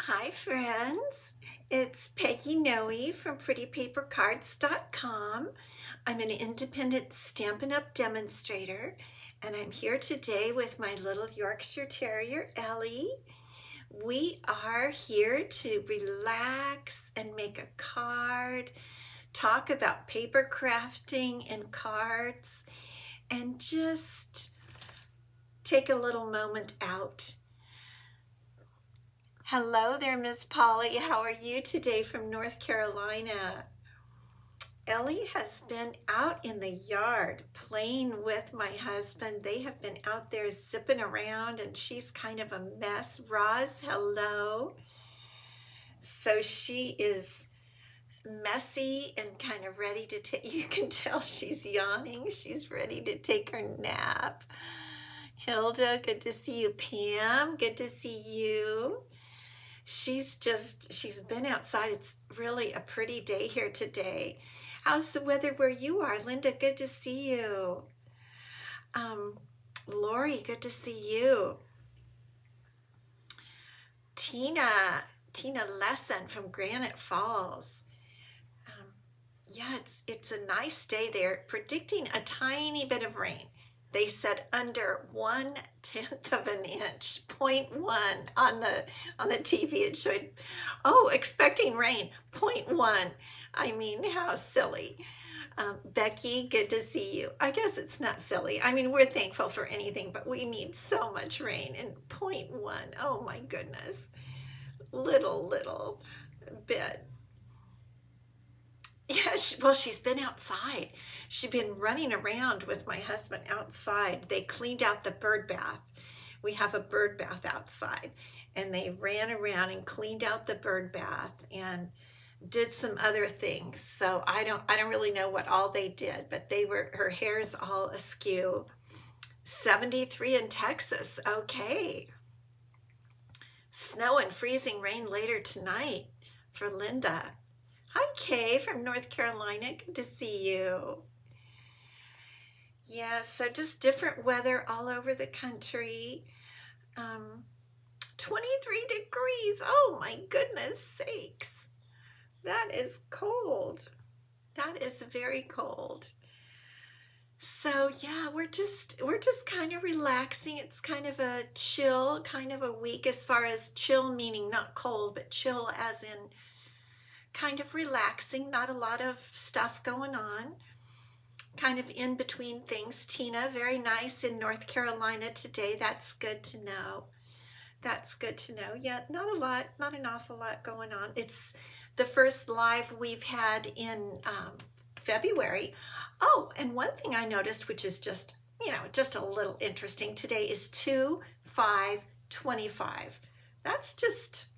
Hi, friends. It's Peggy Noe from PrettyPaperCards.com. I'm an independent Stampin' Up! Demonstrator, and I'm here today with my little Yorkshire Terrier, Ellie. We are here to relax and make a card, talk about paper crafting and cards, and just take a little moment out. Hello there, Miss Polly. How are you today from North Carolina? Ellie has been out in the yard playing with my husband. They have been out there zipping around and she's kind of a mess. Roz, hello. So she is messy and kind of ready to take, you can tell she's yawning. She's ready to take her nap. Hilda, good to see you. Pam, good to see you. She's been outside. It's really a pretty day here today. How's the weather where you are? Linda, good to see you. Um, Lori, good to see you. Tina Lesson from Granite Falls. Um, yeah, it's a nice day there. Predicting a tiny bit of rain. They said under 1/10 of an inch, 0.1 on the TV. It showed, oh, expecting rain, 0.1. I mean, how silly. Becky, good to see you. I guess it's not silly. I mean, we're thankful for anything, but we need so much rain. And 0.1, oh my goodness, little bit. Yeah, well, she's been outside. She's been running around with my husband outside. They cleaned out the bird bath. We have a bird bath outside, and they ran around and cleaned out the bird bath and did some other things. So I don't really know what all they did, but her hair's all askew. 73 in Texas. Okay. Snow and freezing rain later tonight for Linda. Hi, Kay from North Carolina. Good to see you. Yeah, so just different weather all over the country. Um, 23 degrees. Oh my goodness sakes. That is cold. That is very cold. So yeah, we're just kind of relaxing. It's kind of a chill kind of a week, as far as chill meaning not cold, but chill as in kind of relaxing, not a lot of stuff going on, kind of in between things. Tina, very nice in North Carolina today. That's good to know. That's good to know. Yeah, not a lot, not an awful lot going on. It's the first live we've had in February. Oh, and one thing I noticed, which is just a little interesting today, is 2-5-25. That's just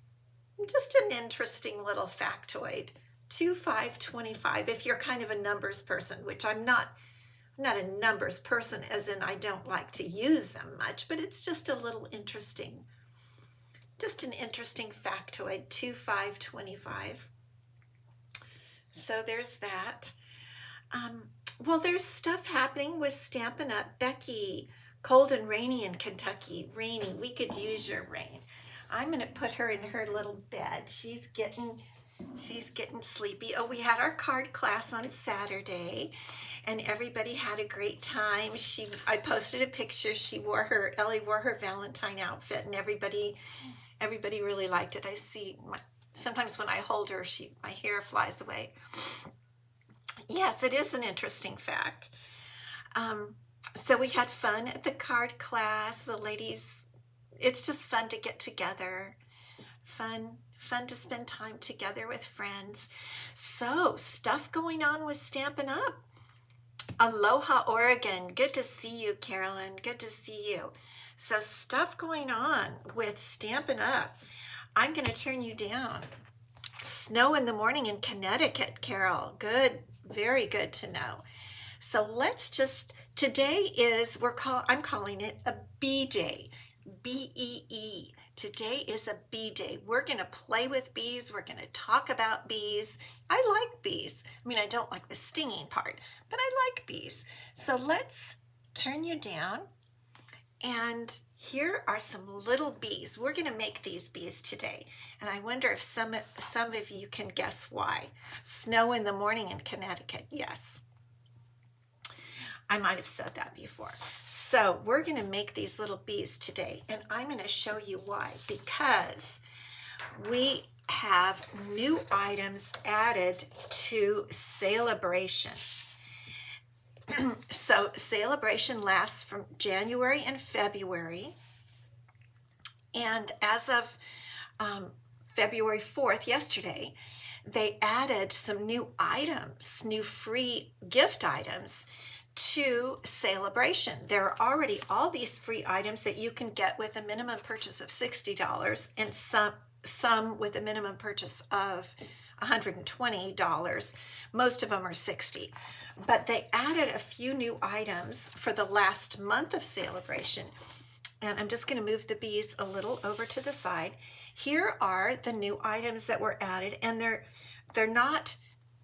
an interesting little factoid. 2-5-25. If you're kind of a numbers person, which I'm not a numbers person as in I don't like to use them much, but it's just a little interesting. Just an interesting factoid. 2-5-25. So there's that. Well, there's stuff happening with Stampin' Up. Becky, cold and rainy in Kentucky. Rainy. We could use your rain. I'm going to put her in her little bed. She's getting sleepy. Oh, we had our card class on Saturday and everybody had a great time. I posted a picture. Ellie wore her Valentine outfit and everybody really liked it. Sometimes when I hold her, my hair flies away. Yes, it is an interesting fact. So we had fun at the card class. The ladies, it's just fun to get together. Fun to spend time together with friends. So, stuff going on with Stampin' Up. Aloha, Oregon. Good to see you, Carolyn. Good to see you. So, stuff going on with Stampin' Up. I'm going to turn you down. Snow in the morning in Connecticut, Carol. Good. Very good to know. So today I'm calling it a bee day. BEE. Today is a bee day. We're going to play with bees. We're going to talk about bees. I like bees. I mean, I don't like the stinging part, but I like bees. So let's turn you down and Here are some little bees. We're going to make these bees today. And I wonder if some of you can guess why. Snow in the morning in Connecticut. Yes. I might have said that before. So we're going to make these little bees today. And I'm going to show you why. Because we have new items added to Sale-a-Bration. So Sale-a-Bration lasts from January and February, and as of February 4th, yesterday, they added some new items, new free gift items to Sale-a-Bration. There are already all these free items that you can get with a minimum purchase of $60 and some with a minimum purchase of $120. Most of them are $60. But they added a few new items for the last month of Sale-a-Bration. And I'm just going to move the bees a little over to the side. Here are the new items that were added, and they're not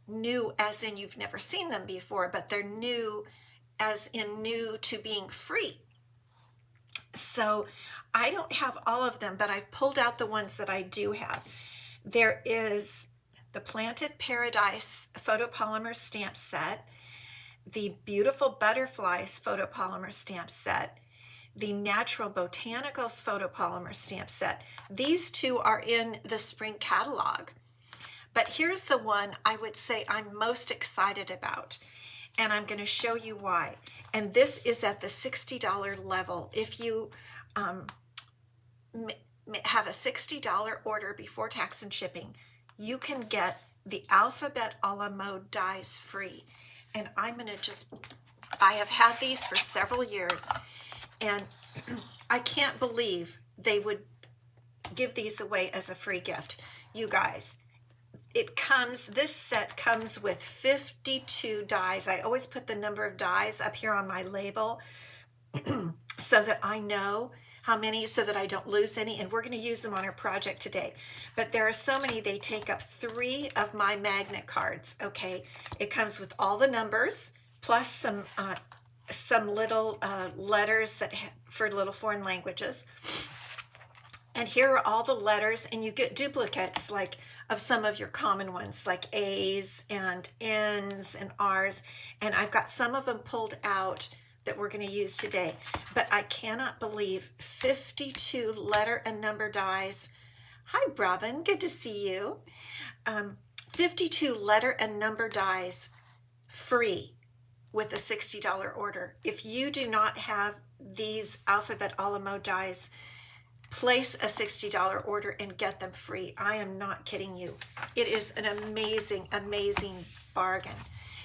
new as in you've never seen them before, but they're new as in new to being free. So I don't have all of them, but I've pulled out the ones that I do have. There is the Planted Paradise photopolymer stamp set, the Beautiful Butterflies photopolymer stamp set, the Natural Botanicals photopolymer stamp set. These two are in the spring catalog. But here's the one I would say I'm most excited about, and I'm going to show you why. And this is at the $60 level. If you have a $60 order before tax and shipping, you can get the Alphabet a la Mode dies free. And I'm going to I have had these for several years, and I can't believe they would give these away as a free gift. You guys, this set comes with 52 dies. I always put the number of dies up here on my label so that I know how many, so that I don't lose any, and we're going to use them on our project today. But there are so many, they take up 3 of my magnet cards. Okay, it comes with all the numbers plus some little letters for little foreign languages. And here are all the letters, and you get duplicates like of some of your common ones like A's and N's and R's, and I've got some of them pulled out that we're going to use today. But I cannot believe 52 letter and number dies. Hi, Robin, good to see you. 52 letter and number dies free with a $60 order. If you do not have these Alphabet a la Mode dies, place a $60 order and get them free. I am not kidding you. It is an amazing, amazing bargain.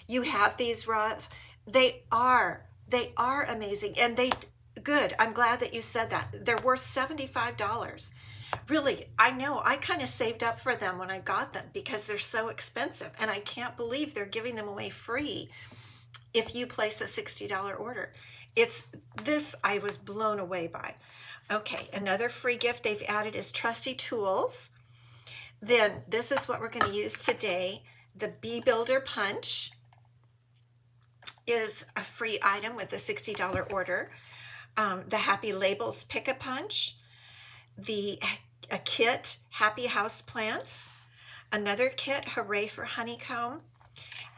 You have these rods. They are amazing, and good. I'm glad that you said that. They're worth $75. Really, I know. I kind of saved up for them when I got them because they're so expensive, and I can't believe they're giving them away free if you place a $60 order. I was blown away by. Okay, another free gift they've added is Trusty Tools. Then this is what we're going to use today. The Bee Builder Punch is a free item with a $60 order. The Happy Labels Pick-a-Punch. A kit, Happy House Plants. Another kit, Hooray for Honeycomb.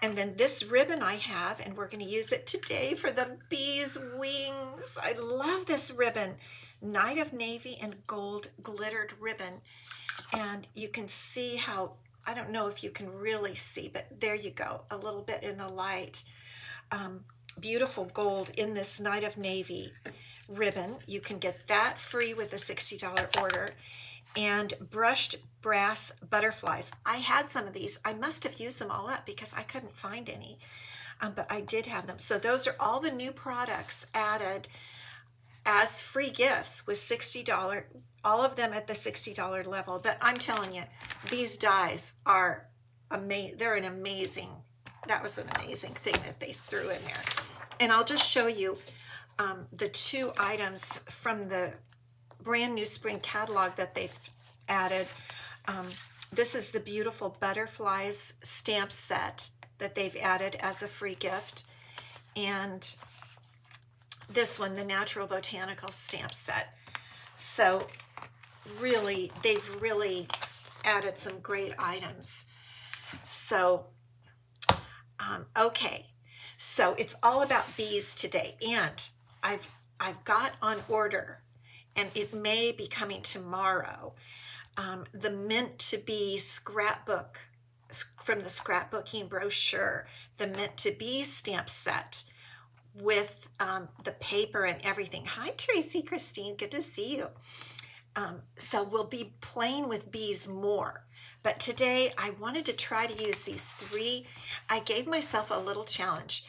And then this ribbon I have, and we're going to use it today for the bees' wings. I love this ribbon. Night of Navy and Gold glittered ribbon. And you can see how, I don't know if you can really see, but there you go, a little bit in the light. Beautiful gold in this Night of Navy ribbon. You can get that free with a $60 order. And brushed brass butterflies. I had some of these. I must have used them all up because I couldn't find any, but I did have them. So those are all the new products added as free gifts with $60, all of them at the $60 level. But I'm telling you, these dies are amazing. They're an amazing, that was an amazing thing that they threw in there. And I'll just show you the 2 items from the brand new spring catalog that they've added. This is the Beautiful Butterflies stamp set that they've added as a free gift. And this one, the Natural Botanical stamp set. So really, they've really added some great items. So, okay. So it's all about bees today. And I've got on order, and it may be coming tomorrow, the Meant to Be scrapbook from the scrapbooking brochure, the Meant to Be stamp set with the paper and everything. Hi, Tracy Christine. Good to see you. So we'll be playing with bees more. But today I wanted to try to use these three. I gave myself a little challenge.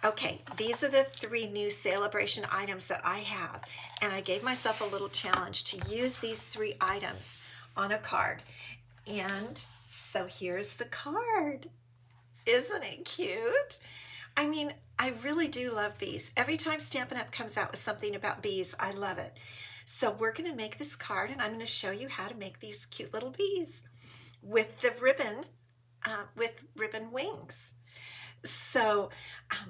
Okay, these are the three new Sale-a-Bration items that I have. And I gave myself a little challenge to use these three items on a card. And so here's the card. Isn't it cute? I mean, I really do love bees. Every time Stampin' Up! Comes out with something about bees, I love it. So we're going to make this card, and I'm going to show you how to make these cute little bees with the ribbon, with ribbon wings. So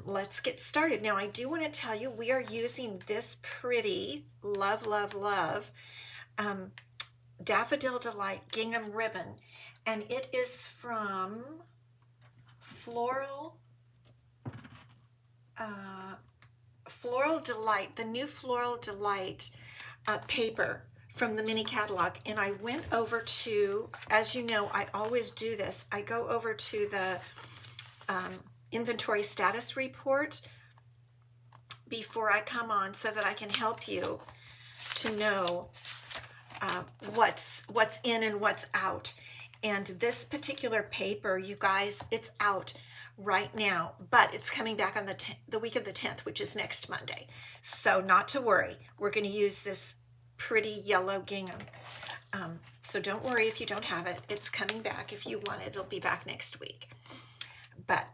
let's get started. Now, I do want to tell you we are using this pretty love, love, love Daffodil Delight gingham ribbon, and it is from Floral Delight, the new Floral Delight paper from the mini catalog. And I went over to, as you know, I always do this, I go over to the inventory status report before I come on so that I can help you to know what's in and what's out. And this particular paper, you guys, it's out right now, but it's coming back on the week of the 10th, which is next Monday. So not to worry, we're going to use this pretty yellow gingham. So don't worry if you don't have it. It's coming back. If you want it, it'll be back next week. But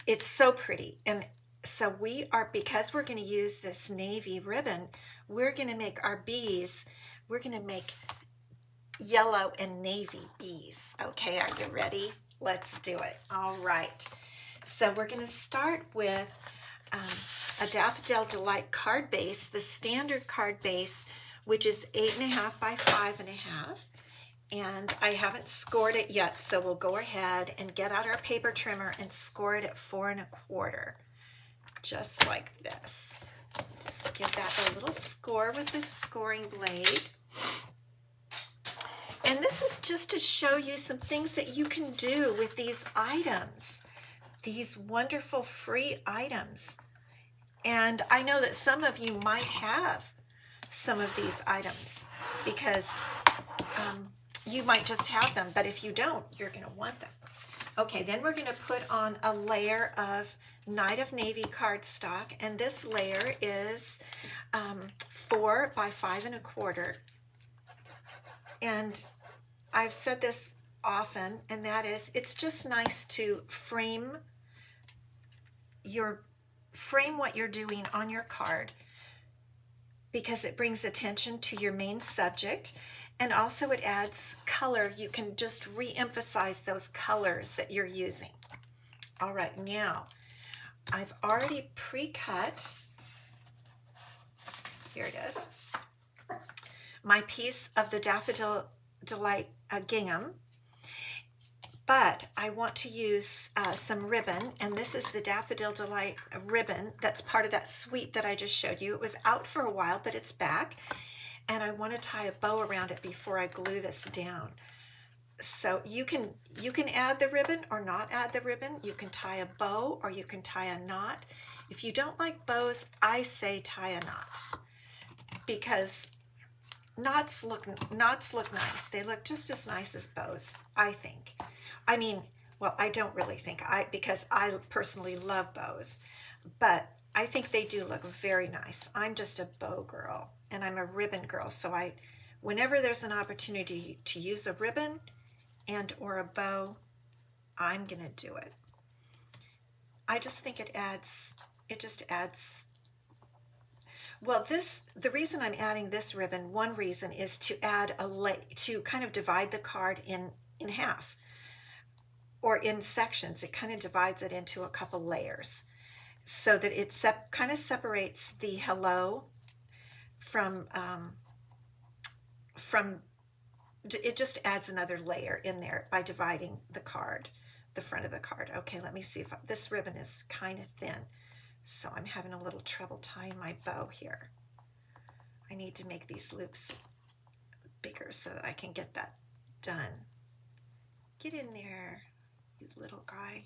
it's so pretty. And so because we're going to use this navy ribbon, we're going to make our bees, we're going to make yellow and navy bees. Okay, are you ready? Let's do it. All right. So we're going to start with a Daffodil Delight card base, the standard card base, which is 8.5 by 5.5. And I haven't scored it yet, so we'll go ahead and get out our paper trimmer and score it at 4.25, just like this. Just give that a little score with the scoring blade. And this is just to show you some things that you can do with these items, these wonderful free items. And I know that some of you might have some of these items because you might just have them, but if you don't, you're going to want them. Okay, then we're going to put on a layer of Night of Navy cardstock, and this layer is 4 by 5.25. And I've said this often, and that is, it's just nice to frame what you're doing on your card, because it brings attention to your main subject, and also it adds color. You can just re-emphasize those colors that you're using. All right, now I've already pre-cut, here it is, my piece of the Daffodil Delight gingham, but I want to use some ribbon, and this is the Daffodil Delight ribbon that's part of that suite that I just showed you. It was out for a while, but it's back, and I want to tie a bow around it before I glue this down. So you can add the ribbon or not add the ribbon. You can tie a bow or you can tie a knot. If you don't like bows, I say tie a knot, because knots look nice. They look just as nice as bows, I think. I mean, well, I don't really think, because I personally love bows, but I think they do look very nice. I'm just a bow girl and I'm a ribbon girl, so whenever there's an opportunity to use a ribbon and or a bow, I'm gonna do it. I just think it just adds. Well, the reason I'm adding this ribbon, one reason is to add to kind of divide the card in half or in sections. It kind of divides it into a couple layers so that it kind of separates the hello from from, it just adds another layer in there by dividing the card, the front of the card. Okay, let me see if this ribbon is kind of thin, so I'm having a little trouble tying my bow here. I need to make these loops bigger so that I can get that done. Get in there, you little guy.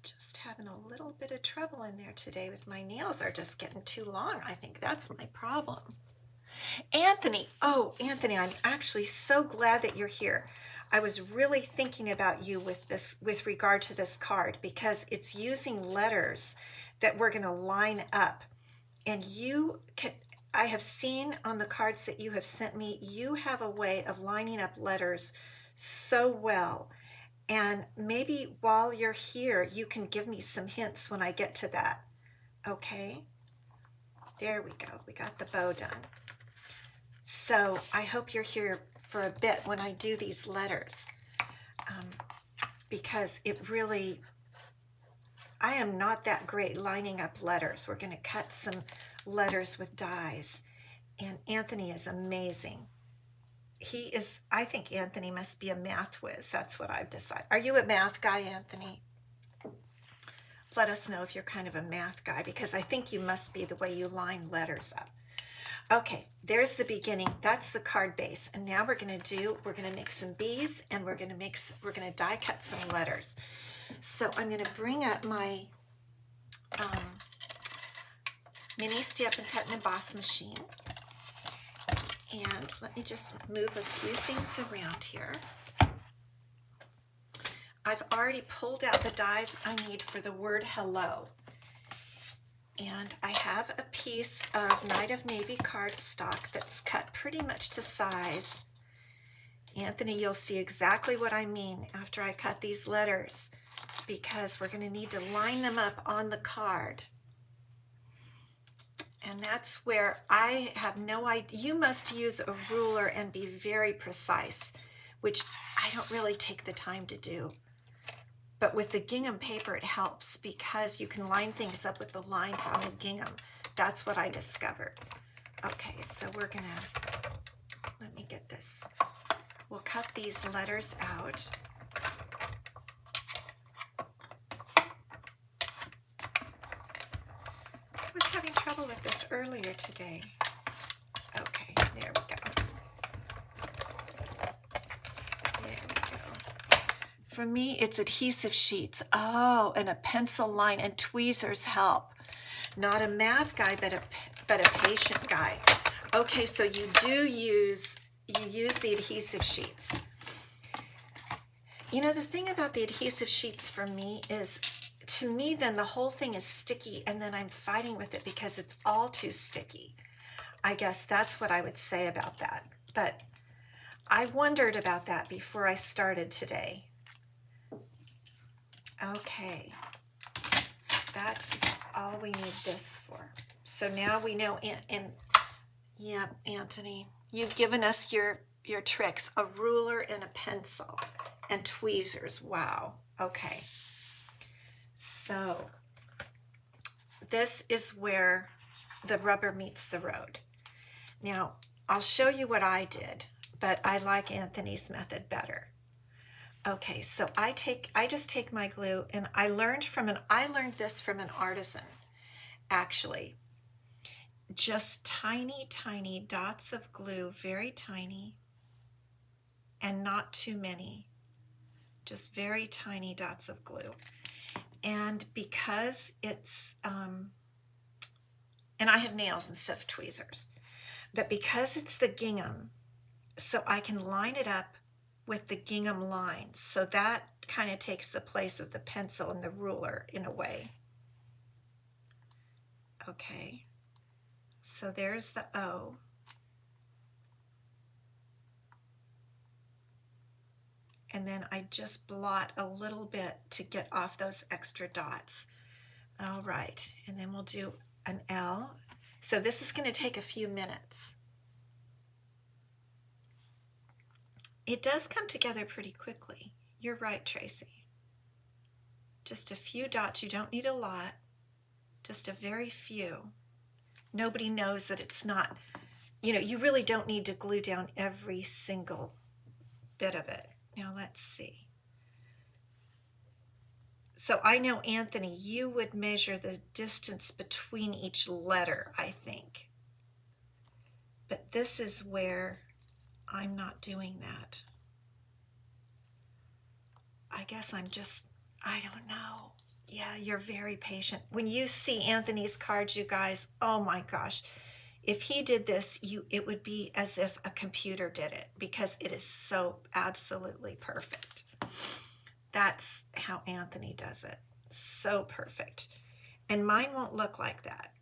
Just having a little bit of trouble in there today with my nails are just getting too long. I think that's my problem. Anthony, oh, Anthony, I'm actually so glad that you're here. I was really thinking about you with regard to this card, because it's using letters that we're going to line up. And I have seen on the cards that you have sent me, you have a way of lining up letters so well. And maybe while you're here, you can give me some hints when I get to that. Okay? There we go. We got the bow done. So I hope you're here for a bit when I do these letters, because it really, I am not that great lining up letters. We're going to cut some letters with dies, and Anthony is amazing. He is, I think Anthony must be a math whiz. That's what I've decided. Are you a math guy, Anthony? Let us know if you're kind of a math guy, because I think you must be, the way you line letters up. Okay, there's the beginning. That's the card base. And now we're going to make some bees, and we're going to die cut some letters. So I'm going to bring up my mini Stamp and Cut and Emboss machine. And let me just move a few things around here. I've already pulled out the dies I need for the word hello. And I have a piece of Night of Navy cardstock that's cut pretty much to size. Anthony, you'll see exactly what I mean after I cut these letters, because we're going to need to line them up on the card. And that's where I have no idea. You must use a ruler and be very precise, which I don't really take the time to do. But with the gingham paper, it helps, because you can line things up with the lines on the gingham. That's what I discovered. Okay, so we're gonna, let me get this. We'll cut these letters out. I was having trouble with this earlier today. Okay, there we go. There we go. For me, it's adhesive sheets. Oh, and a pencil line, and tweezers help. Not a math guy, but a patient guy. Okay, so you use the adhesive sheets. You know, the thing about the adhesive sheets for me is, to me, then the whole thing is sticky, and then I'm fighting with it because it's all too sticky. I guess that's what I would say about that. But I wondered about that before I started today. Okay, so that's all we need this for. So now we know, and yeah, Anthony, you've given us your tricks, a ruler and a pencil and tweezers. Wow. Okay. So this is where the rubber meets the road. Now, I'll show you what I did, but I like Anthony's method better. Okay, so I just take my glue, and I learned this from an artisan, actually. Just tiny, tiny dots of glue, very tiny, and not too many. Just very tiny dots of glue. And because it's, and I have nails instead of tweezers, but because it's the gingham, so I can line it up with the gingham lines. So that kind of takes the place of the pencil and the ruler in a way. Okay, so there's the O. And then I just blot a little bit to get off those extra dots. All right, and then we'll do an L. So this is going to take a few minutes. It does come together pretty quickly. You're right, Tracy. Just a few dots. You don't need a lot. just a very few. Nobody knows that it's not, you know, you really don't need to glue down every single bit of it. Now let's see. So I know, Anthony, you would measure the distance between each letter, I think. But this is where I'm not doing that. I guess I don't know. Yeah, you're very patient. When you see Anthony's cards, you guys, oh my gosh. If he did this, it would be as if a computer did it, because it is so absolutely perfect. That's how Anthony does it. So perfect. And mine won't look like that,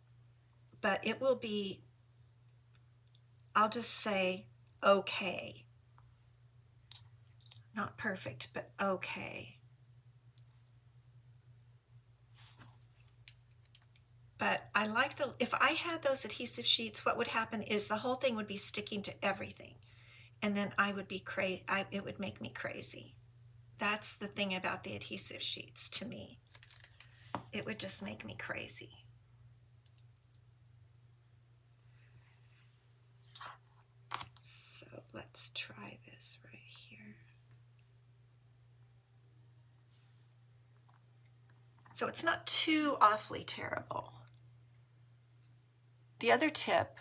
but it will be, I'll just say, okay. Not perfect, but okay. But I like if I had those adhesive sheets, what would happen is the whole thing would be sticking to everything. And then I would be crazy. It would make me crazy. That's the thing about the adhesive sheets to me. It would just make me crazy. So let's try this right here. So it's not too awfully terrible. The other tip,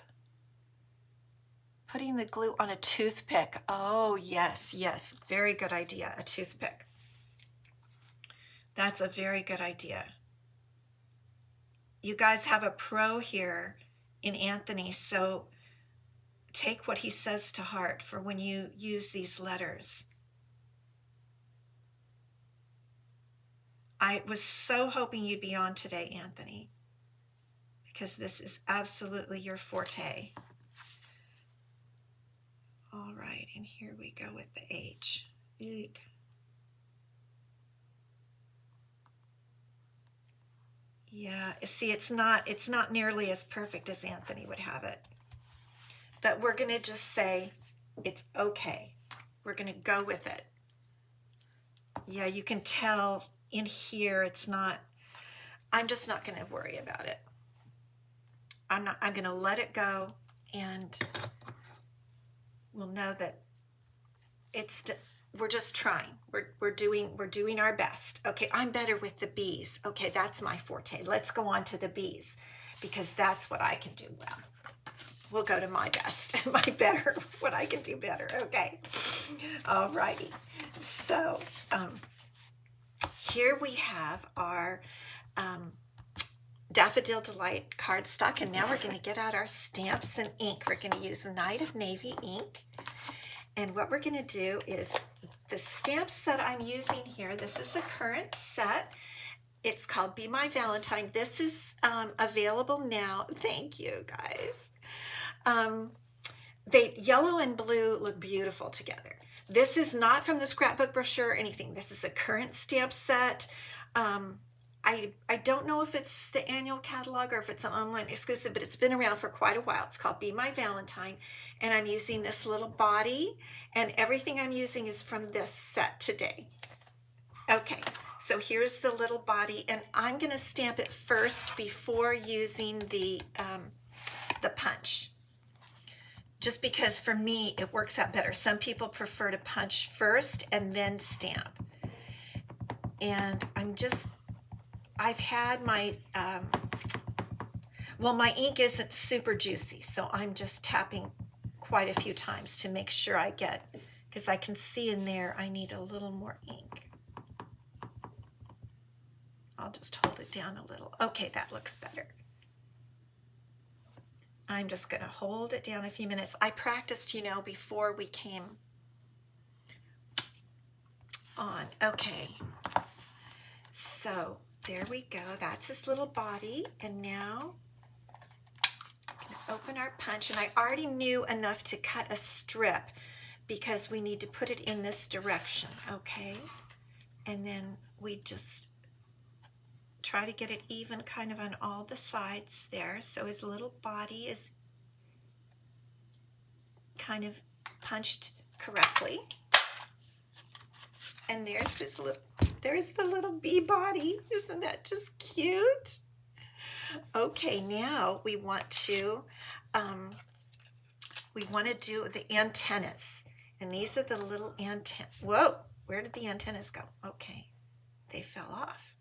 putting the glue on a toothpick. Oh, yes, yes. Very good idea, a toothpick. That's a very good idea. You guys have a pro here in Anthony, so take what he says to heart for when you use these letters. I was so hoping you'd be on today, Anthony, because this is absolutely your forte. All right, and here we go with the H. Eek. Yeah, see, it's not nearly as perfect as Anthony would have it. But we're going to just say it's okay. We're going to go with it. Yeah, you can tell in here it's not, I'm just not going to worry about it. I'm going to let it go, and we'll know that we're just trying. We're doing our best. Okay, I'm better with the bees. Okay, that's my forte. Let's go on to the bees, because that's what I can do well. We'll go to my best, what I can do better. Okay, all righty. So here we have our Daffodil Delight cardstock, and now we're going to get out our stamps and ink. We're going to use Night of Navy ink, and what we're going to do is the stamp set I'm using here. This is a current set. It's called Be My Valentine. This is available now. Thank you, guys. Yellow and blue look beautiful together. This is not from the scrapbook brochure or anything. This is a current stamp set. I don't know if it's the annual catalog or if it's an online exclusive, but it's been around for quite a while. It's called Be My Valentine, and I'm using this little body, and everything I'm using is from this set today. Okay, so here's the little body, and I'm going to stamp it first before using the punch. Just because for me it works out better. Some people prefer to punch first and then stamp. And I've had my, my ink isn't super juicy, so I'm just tapping quite a few times to make sure I get, because I can see in there I need a little more ink. I'll just hold it down a little. Okay, that looks better. I'm just going to hold it down a few minutes. I practiced, before we came on. Okay. So there we go. That's his little body. And now I'm going to open our punch. And I already knew enough to cut a strip because we need to put it in this direction. Okay. And then we just try to get it even kind of on all the sides there, so his little body is kind of punched correctly. And there's the little bee body. Isn't that just cute? Okay, now we want to do the antennas. And these are the little antennas. Whoa, where did the antennas go? Okay, they fell off.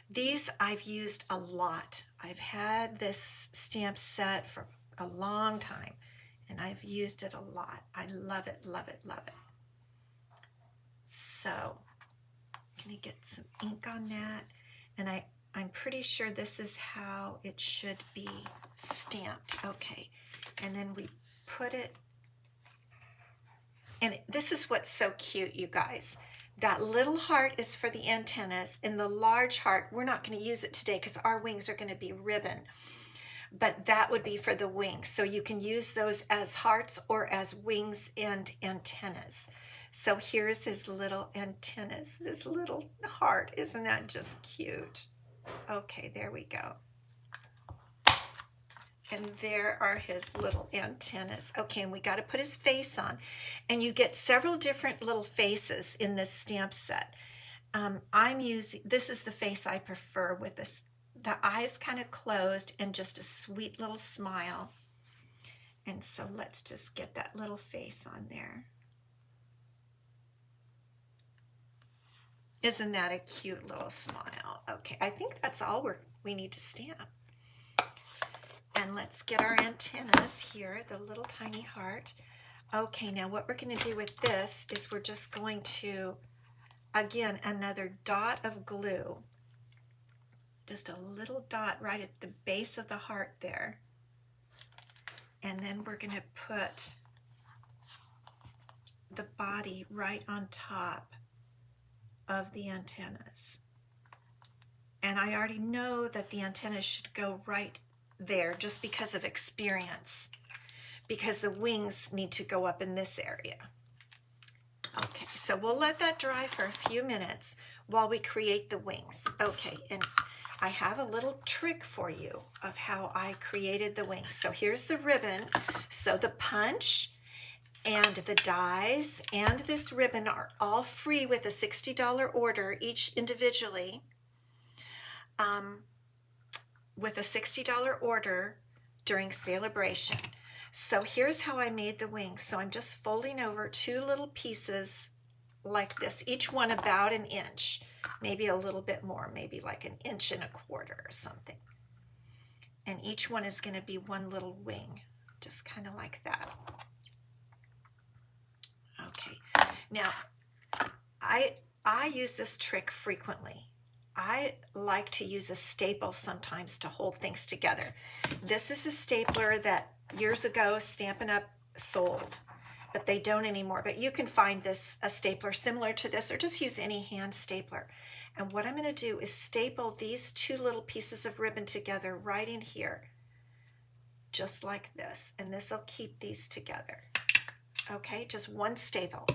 These I've used a lot. I've had this stamp set for a long time, and I've used it a lot. I love it, love it, love it. So, can I get some ink on that? And I'm pretty sure this is how it should be stamped. Okay, and then we put it, and this is what's so cute, you guys. That little heart is for the antennas, and the large heart, we're not going to use it today because our wings are going to be ribbon, but that would be for the wings. So you can use those as hearts or as wings and antennas. So here's his little antennas, this little heart. Isn't that just cute? Okay, there we go. And there are his little antennas. Okay, and we got to put his face on. And you get several different little faces in this stamp set. This is the face I prefer, with the eyes kind of closed and just a sweet little smile. And so let's just get that little face on there. Isn't that a cute little smile? Okay, I think that's all we need to stamp. And let's get our antennas here, the little tiny heart. Okay, now what we're going to do with this is we're just going to, again, another dot of glue. Just a little dot right at the base of the heart there. And then we're going to put the body right on top of the antennas. And I already know that the antennas should go right there just because of experience, because the wings need to go up in this area. Okay, so we'll let that dry for a few minutes while we create the wings. Okay, and I have a little trick for you of how I created the wings. So here's the ribbon. So the punch and the dies and this ribbon are all free with a $60 order, each individually. With a $60 order during Sale-a-Bration. So here's how I made the wings. So I'm just folding over two little pieces like this, each one about an inch, maybe a little bit more, maybe like 1.25 inches or something. And each one is going to be one little wing, just kind of like that. Okay, now I use this trick frequently. I like to use a staple sometimes to hold things together. This is a stapler that years ago Stampin' Up! Sold, but they don't anymore. But you can find a stapler similar to this, or just use any hand stapler. And what I'm going to do is staple these two little pieces of ribbon together right in here, just like this. And this will keep these together. Okay, just one staple.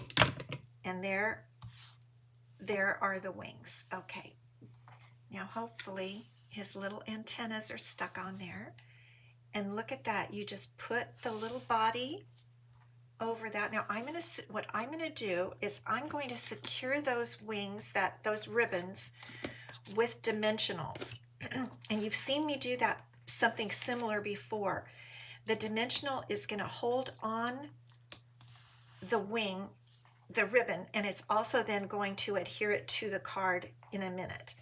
And there are the wings. Okay. Now hopefully his little antennas are stuck on there. And look at that. You just put the little body over that. Now what I'm going to do is I'm going to secure those wings, those ribbons, with dimensionals. And you've seen me do that, something similar before. The dimensional is going to hold on the wing, the ribbon, and it's also then going to adhere it to the card in a minute.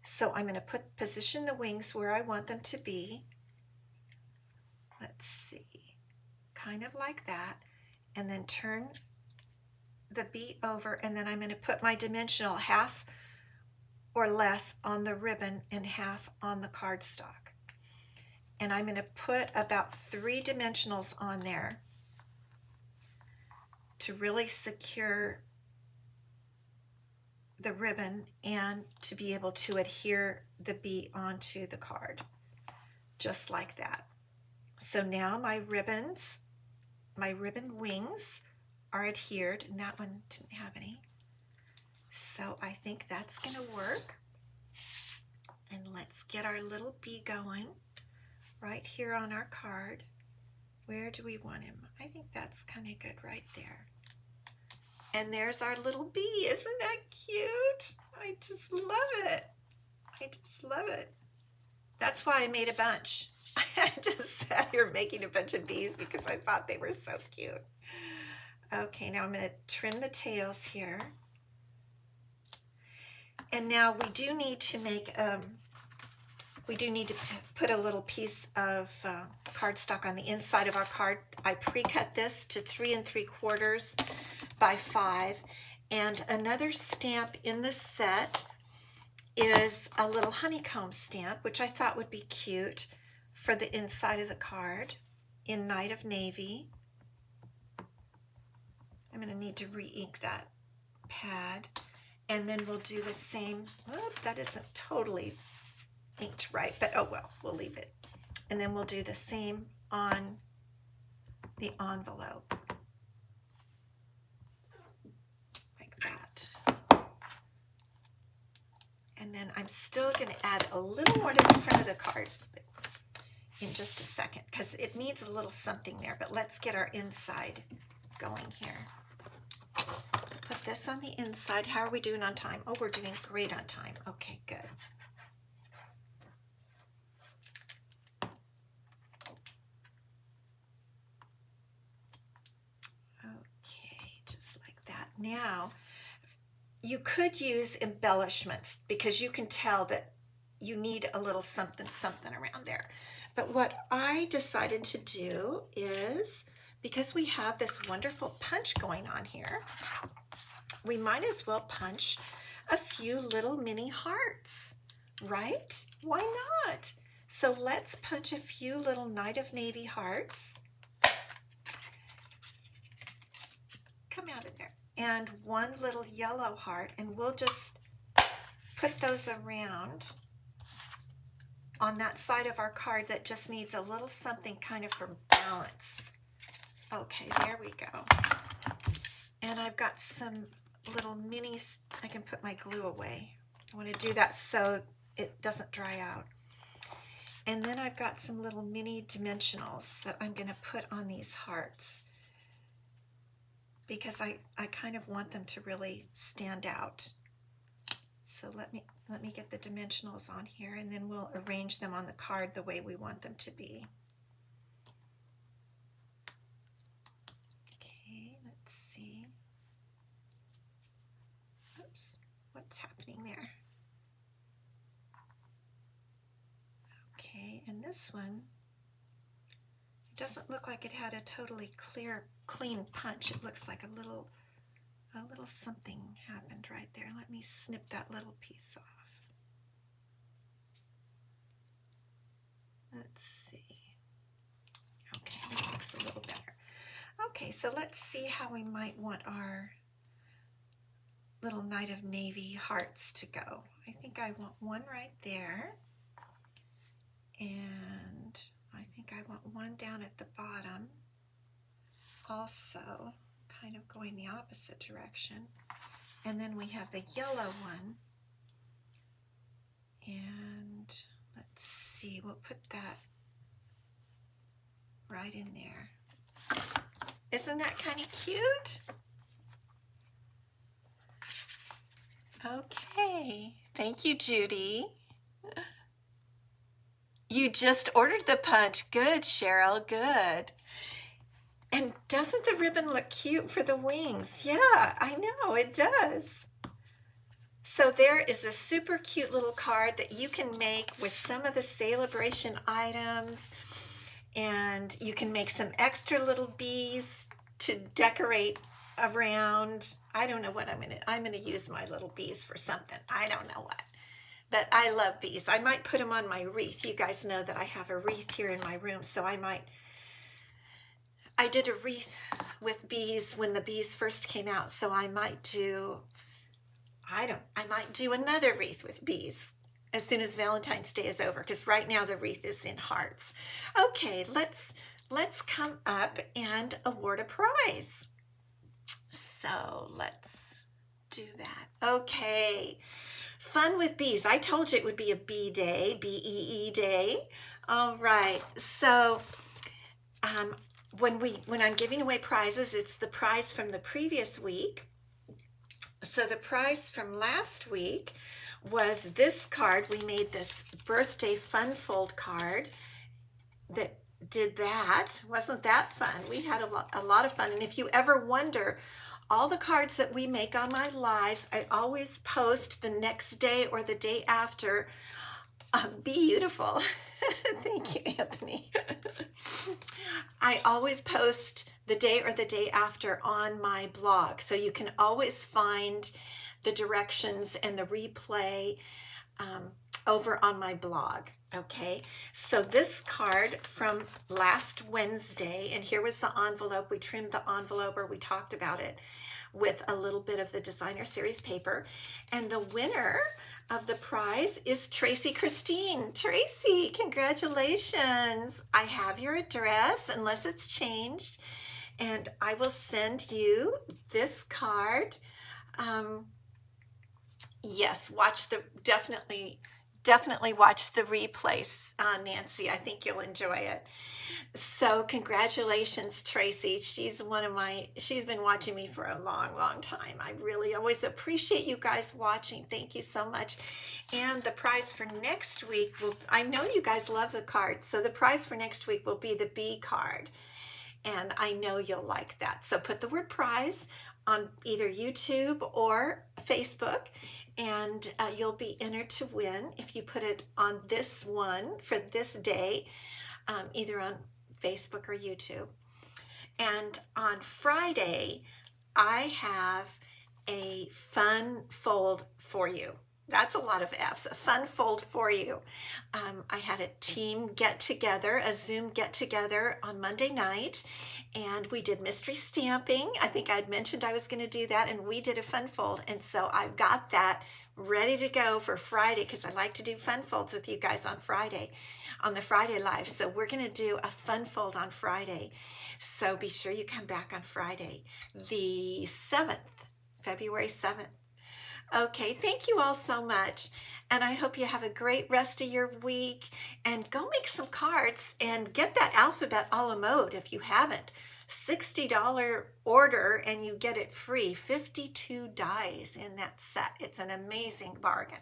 So I'm going to position the wings where I want them to be. Let's see, kind of like that. And then turn the bee over, and then I'm going to put my dimensional half or less on the ribbon and half on the cardstock. And I'm going to put about 3 dimensionals on there to really secure the ribbon and to be able to adhere the bee onto the card, just like that. So now my ribbon wings are adhered, and that one didn't have any. So I think that's going to work. And let's get our little bee going right here on our card. Where do we want him? I think that's kind of good right there. And there's our little bee. Isn't that cute? I just love it. I just love it. That's why I made a bunch. I just sat here making a bunch of bees because I thought they were so cute. Okay, now I'm going to trim the tails here. And now we do need to put a little piece of cardstock on the inside of our card. I pre-cut this to 3 3/4 by 5. And another stamp in the set is a little honeycomb stamp, which I thought would be cute for the inside of the card in Night of Navy. I'm going to need to re-ink that pad. And then we'll do the same. Whoop, that isn't totally inked right, but oh well, we'll leave it. And then we'll do the same on the envelope. Like that. And then I'm still going to add a little more to the front of the card in just a second because it needs a little something there, but let's get our inside going here. Put this on the inside. How are we doing on time? Oh, we're doing great on time. Okay, good. Okay, just like that. Now, you could use embellishments because you can tell that you need a little something around there. But what I decided to do is, because we have this wonderful punch going on here, we might as well punch a few little mini hearts, right? Why not? So let's punch a few little Night of Navy hearts. Come out of there. And one little yellow heart, and we'll just put those around on that side of our card that just needs a little something kind of for balance. Okay, there we go. And I've got some little minis. I can put my glue away. I want to do that so it doesn't dry out. And then I've got some little mini dimensionals that I'm going to put on these hearts because I kind of want them to really stand out. So let me get the dimensionals on here, and then we'll arrange them on the card the way we want them to be. Okay, let's see. Oops, what's happening there? Okay, and this one, it doesn't look like it had a totally clean punch. It looks like a little something happened right there. Let me snip that little piece off. Let's see. Okay, that looks a little better. Okay, so let's see how we might want our little Night of Navy hearts to go. I think I want one right there. And I think I want one down at the bottom. Also, kind of going the opposite direction. And then we have the yellow one. And let's see, we'll put that right in there. Isn't that kind of cute? Okay, thank you, Judy. You just ordered the punch. Good, Cheryl, good. And doesn't the ribbon look cute for the wings? Yeah, I know, it does. So there is a super cute little card that you can make with some of the Sale-a-Bration items, and you can make some extra little bees to decorate around. I don't know what I'm gonna use my little bees for something. I don't know what. But I love bees. I might put them on my wreath. You guys know that I have a wreath here in my room, so I did a wreath with bees when the bees first came out, so I might do another wreath with bees as soon as Valentine's Day is over, because right now the wreath is in hearts. Okay, let's come up and award a prize. So let's do that. Okay. Fun with bees. I told you it would be a bee day, B-E-E day. All right. So when I'm giving away prizes, it's the prize from the previous week. So the prize from last week was this card. We made this birthday fun fold card that did that. Wasn't that fun? We had a lot of fun. And if you ever wonder, all the cards that we make on my lives, I always post the next day or the day after. Beautiful. Thank you, Anthony. I always post the day or the day after on my blog, so you can always find the directions and the replay over on my blog. Okay, so this card from last Wednesday, and here was the envelope. We trimmed the envelope, or we talked about it, with a little bit of the designer series paper. And the winner of the prize is Tracy Christine. Tracy, congratulations. I have your address, unless it's changed, and I will send you this card. Yes, definitely watch the replays, Nancy. I think you'll enjoy it. So congratulations, Tracy. She's been watching me for a long time. I really always appreciate you guys watching. Thank you so much. And the prize for next week I know you guys love the cards, so the prize for next week will be the B card. And I know you'll like that. So put the word prize on either YouTube or Facebook, and you'll be entered to win if you put it on this one for this day, either on Facebook or YouTube. And on Friday, I have a fun fold for you. That's a lot of F's. A fun fold for you. I had a team get together, a Zoom get together on Monday night, and we did mystery stamping. I think I'd mentioned I was going to do that, and we did a fun fold. And so I've got that ready to go for Friday, because I like to do fun folds with you guys on Friday, on the Friday Live. So we're going to do a fun fold on Friday. So be sure you come back on Friday, the 7th, February 7th. Okay, thank you all so much. And I hope you have a great rest of your week. And go make some cards and get that alphabet a la mode if you haven't. $60 order and you get it free. 52 dies in that set. It's an amazing bargain.